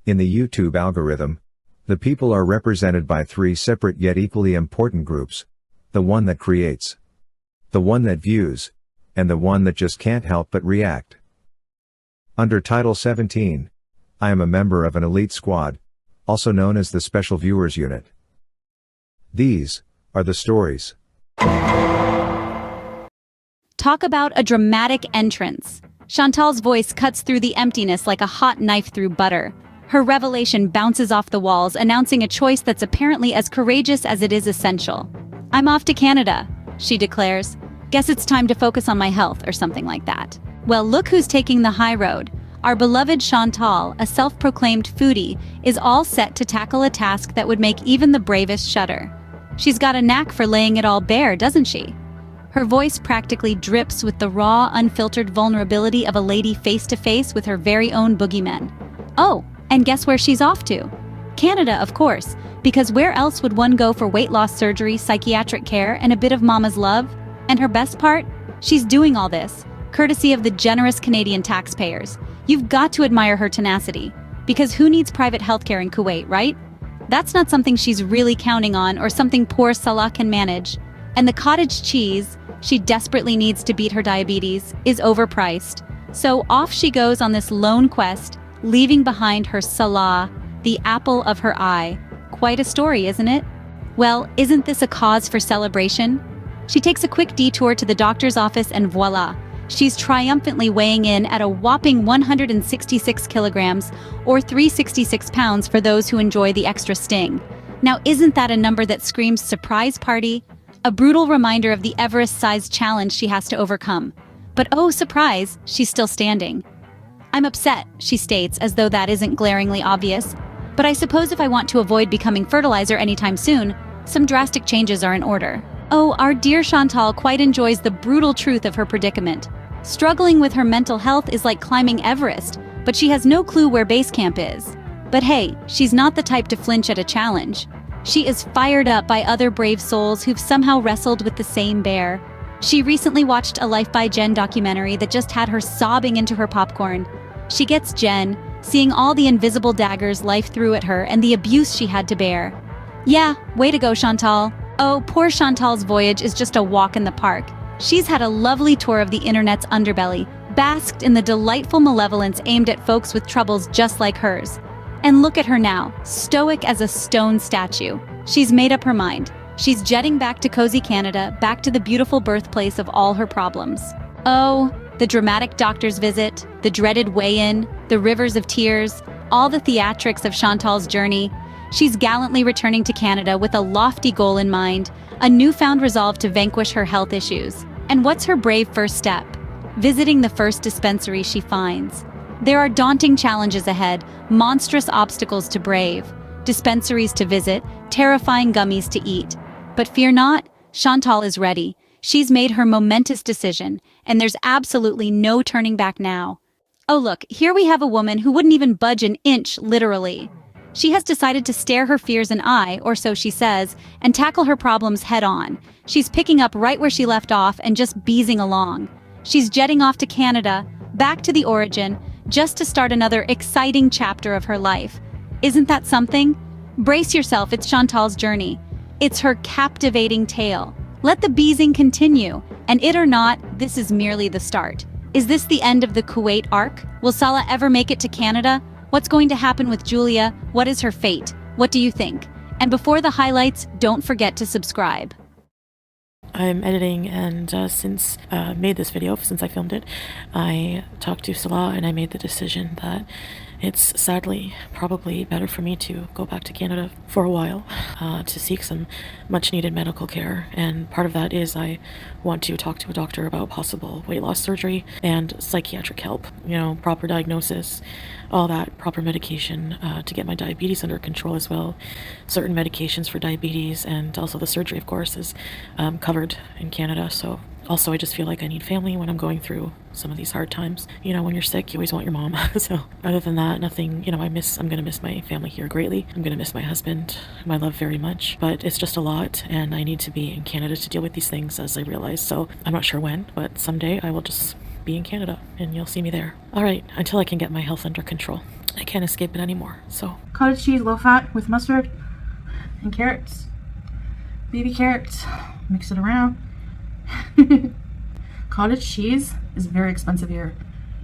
In the YouTube algorithm, the people are represented by three separate yet equally important groups: the one that creates, the one that views, and the one that just can't help but react. Under Title 17, I am a member of an elite squad, also known as the Special Viewers Unit. These are the stories. Talk about a dramatic entrance. Chantal's voice cuts through the emptiness like a hot knife through butter. Her revelation bounces off the walls, announcing a choice that's apparently as courageous as it is essential. "I'm off to Canada," she declares. "Guess it's time to focus on my health," or something like that. Well, look who's taking the high road. Our beloved Chantal, a self-proclaimed foodie, is all set to tackle a task that would make even the bravest shudder. She's got a knack for laying it all bare, doesn't she? Her voice practically drips with the raw, unfiltered vulnerability of a lady face-to-face with her very own boogeymen. Oh, and guess where she's off to? Canada, of course, because where else would one go for weight loss surgery, psychiatric care, and a bit of mama's love? And her best part? She's doing all this, courtesy of the generous Canadian taxpayers. You've got to admire her tenacity, because who needs private healthcare in Kuwait, right? That's not something she's really counting on or something poor Salah can manage. And the cottage cheese she desperately needs to beat her diabetes is overpriced. So off she goes on this lone quest, leaving behind her Salah, the apple of her eye. Quite a story, isn't it? Well, isn't this a cause for celebration? She takes a quick detour to the doctor's office and voila, she's triumphantly weighing in at a whopping 166 kilograms, or 366 pounds for those who enjoy the extra sting. Now, isn't that a number that screams surprise party? A brutal reminder of the Everest-sized challenge she has to overcome. But oh, surprise, she's still standing. "I'm upset," she states, as though that isn't glaringly obvious. "But I suppose if I want to avoid becoming fertilizer anytime soon, some drastic changes are in order." Oh, our dear Chantal quite enjoys the brutal truth of her predicament. Struggling with her mental health is like climbing Everest, but she has no clue where base camp is. But hey, she's not the type to flinch at a challenge. She is fired up by other brave souls who've somehow wrestled with the same bear. She recently watched a Life by Jen documentary that just had her sobbing into her popcorn. She gets Jen, seeing all the invisible daggers life threw at her and the abuse she had to bear. Yeah, way to go, Chantal. Oh, poor Chantal's voyage is just a walk in the park. She's had a lovely tour of the internet's underbelly, basked in the delightful malevolence aimed at folks with troubles just like hers. And look at her now, stoic as a stone statue. She's made up her mind. She's jetting back to cozy Canada, back to the beautiful birthplace of all her problems. Oh, the dramatic doctor's visit, the dreaded weigh-in, the rivers of tears, all the theatrics of Chantal's journey. She's gallantly returning to Canada with a lofty goal in mind, a newfound resolve to vanquish her health issues. And what's her brave first step? Visiting the first dispensary she finds. There are daunting challenges ahead, monstrous obstacles to brave, dispensaries to visit, terrifying gummies to eat. But fear not, Chantal is ready. She's made her momentous decision, and there's absolutely no turning back now. Oh look, here we have a woman who wouldn't even budge an inch, literally. She has decided to stare her fears in eye, or so she says, and tackle her problems head-on. She's picking up right where she left off and just beezing along. She's jetting off to Canada, back to the origin, just to start another exciting chapter of her life. Isn't that something? Brace yourself, it's Chantal's journey. It's her captivating tale. Let the beezing continue, and it or not, this is merely the start. Is this the end of the Kuwait arc? Will Salah ever make it to Canada? What's going to happen with Julia? What is her fate? What do you think? And before the highlights, don't forget to subscribe. I'm editing, and since made this video, since I filmed it, I talked to Salah and I made the decision that it's sadly probably better for me to go back to Canada for a while to seek some much needed medical care. And part of that is I want to talk to a doctor about possible weight loss surgery and psychiatric help, you know, proper diagnosis, all that, proper medication to get my diabetes under control as well. Certain medications for diabetes, and also the surgery, of course, is covered in Canada. So also, I just feel like I need family when I'm going through some of these hard times. You know, when you're sick, you always want your mom. So other than that, nothing, you know, I'm going to miss my family here greatly. I'm going to miss my husband, whom I love very much, but it's just a lot, and I need to be in Canada to deal with these things, as I realize. So I'm not sure when, but someday I will just be in Canada and you'll see me there. All right, until I can get my health under control. I can't escape it anymore. So cottage cheese, low fat with mustard and carrots, baby carrots. Mix it around. Cottage cheese is very expensive here.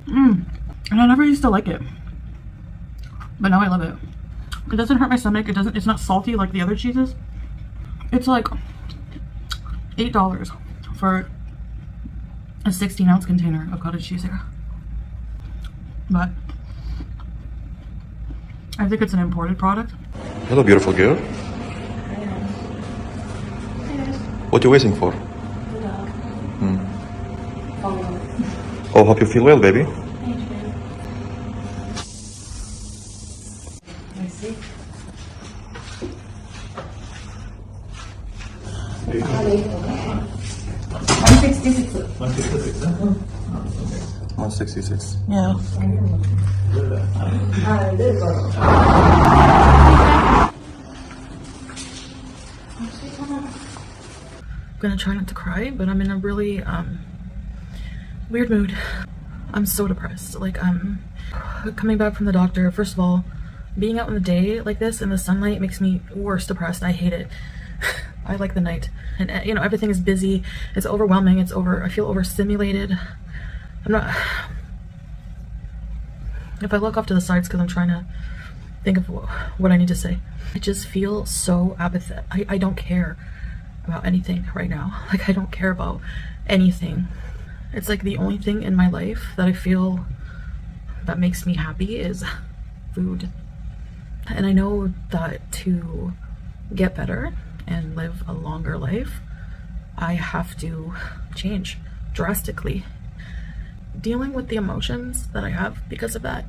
And I never used to like it, but now I love it. It doesn't hurt my stomach. It's not salty like the other cheeses. It's like $8 for a 16-ounce container of cottage cheese here. But I think it's an imported product. Hello, beautiful girl. What are you waiting for? The dog. Oh, hope you feel well, baby. See? 166. Yeah. I'm gonna try not to cry, but I'm in a really weird mood. I'm so depressed. Like, I'm coming back from the doctor. First of all, being out in the day like this in the sunlight makes me worse depressed. I hate it. I like the night, and you know, everything is busy. It's overwhelming. I feel overstimulated. I'm not. If I look off to the sides, because I'm trying to think of what I need to say. I just feel so apathetic. I don't care about anything right now. Like, I don't care about anything. It's like the only thing in my life that I feel that makes me happy is food. And I know that to get better and live a longer life, I have to change drastically. Dealing with the emotions that I have because of that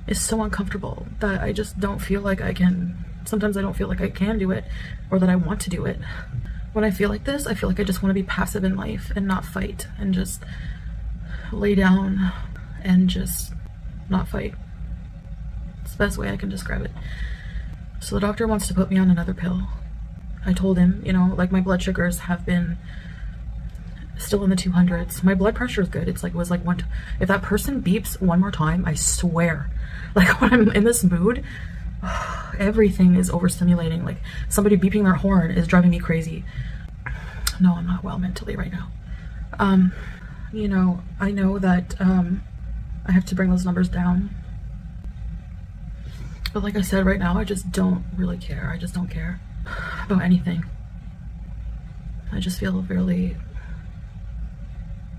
is so uncomfortable that I just don't feel like I can. Sometimes I don't feel like I can do it, or that I want to do it. When I feel like this, I feel like I just want to be passive in life and not fight, and just lay down and just not fight. It's the best way I can describe it. So the doctor wants to put me on another pill. I told him, you know, like, my blood sugars have been still in the 200s. My blood pressure is good. It's like, it was like one. If that person beeps one more time, I swear, like, when I'm in this mood, everything is overstimulating. Like, somebody beeping their horn is driving me crazy. No, I'm not well mentally right now. You know, I know that I have to bring those numbers down. But like I said, right now, I just don't really care. I just don't care about anything. I just feel really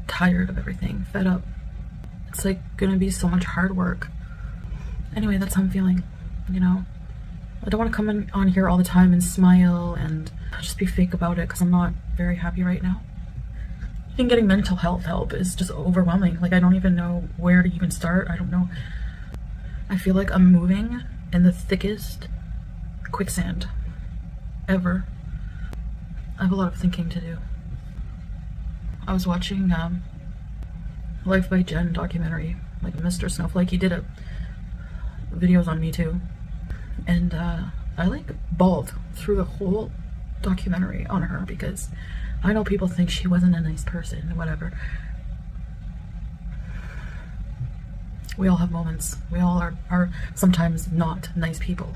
tired of everything, fed up. It's like gonna be so much hard work. Anyway, that's how I'm feeling, you know. I don't want to come on here all the time and smile and just be fake about it, because I'm not very happy right now. I think getting mental health help is just overwhelming. Like, I don't even know where to even start. I don't know. I feel like I'm moving in the thickest quicksand ever. I have a lot of thinking to do. I was watching Life by Jen documentary, like Mr. Snowflake. He did videos on me too, and I like bawled through the whole documentary on her, because I know people think she wasn't a nice person, whatever. We all have moments. We all are sometimes not nice people.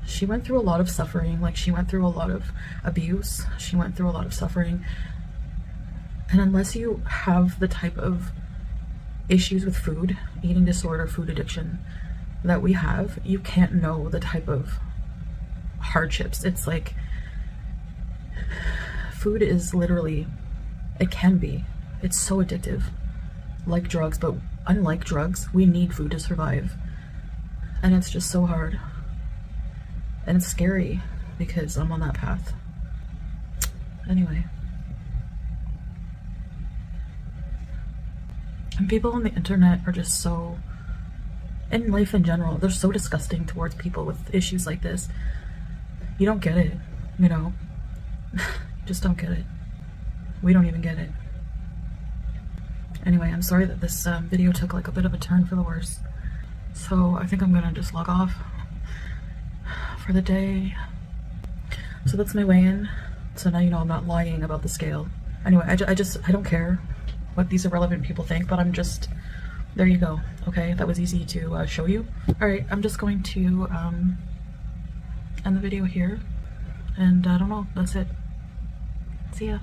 She went through a lot of suffering. Like, she went through a lot of abuse. She went through a lot of suffering. And unless you have the type of issues with food, eating disorder, food addiction that we have, you can't know the type of hardships. It's like, food is literally, it can be, it's so addictive, like drugs, but unlike drugs, we need food to survive. And it's just so hard. And it's scary, because I'm on that path. Anyway. And people on the internet are just so, in life in general, they're so disgusting towards people with issues like this. You don't get it, you know? You just don't get it. We don't even get it. Anyway, I'm sorry that this video took like a bit of a turn for the worse. So I think I'm gonna just log off for the day. So that's my weigh-in. So now you know I'm not lying about the scale. Anyway, I don't care what these irrelevant people think, but I'm just there you go. Okay, that was easy to show you. All right, I'm just going to end the video here, and I don't know, that's it. See ya.